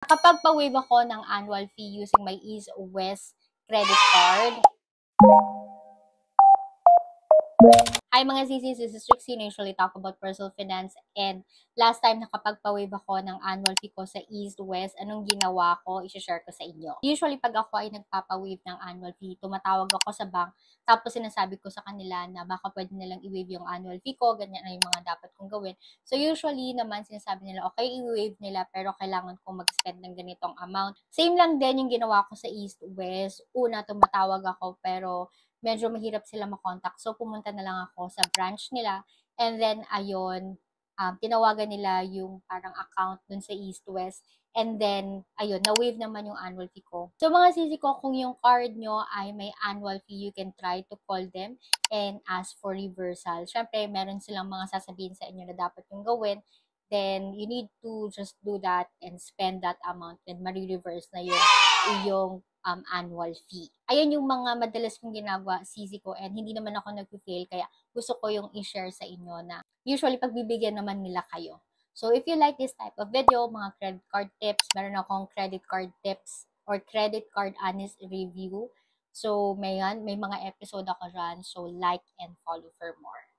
Kapag pa-waive ako ng annual fee using my East West credit card. Hi mga sisi, this is Trixie. Usually talk about personal finance, and last time nakapagpa-waive ako ng annual fee ko sa East West, anong ginawa ko, i-share ko sa inyo. Usually pag ako ay nagpapa-waive ng annual fee, tumatawag ako sa bank, tapos sinasabi ko sa kanila na baka pwede nilang i-waive yung annual fee ko, ganyan na yung mga dapat kong gawin. So usually naman sinasabi nila, okay, i-waive nila, pero kailangan kong mag-spend ng ganitong amount. Same lang din yung ginawa ko sa East West. Una, tumatawag ako, pero medyo mahirap sila makontak. So, pumunta na lang ako sa branch nila. And then, ayun, tinawagan nila yung parang account dun sa East West. And then, ayun, na-waive naman yung annual fee ko. So, mga sisi ko, kung yung card nyo ay may annual fee, you can try to call them and ask for reversal. Syempre, meron silang mga sasabihin sa inyo na dapat yung gawin. Then, you need to just do that and spend that amount. Then, ma-reverse na yung annual fee. Ayun yung mga madalas kong ginagawa, sisi ko, and hindi naman ako nag-fail, kaya gusto ko yung i-share sa inyo na usually pagbibigyan naman nila kayo. So, if you like this type of video, mga credit card tips, meron akong credit card tips or credit card honest review. So, may mga episode ako dyan. So, like and follow for more.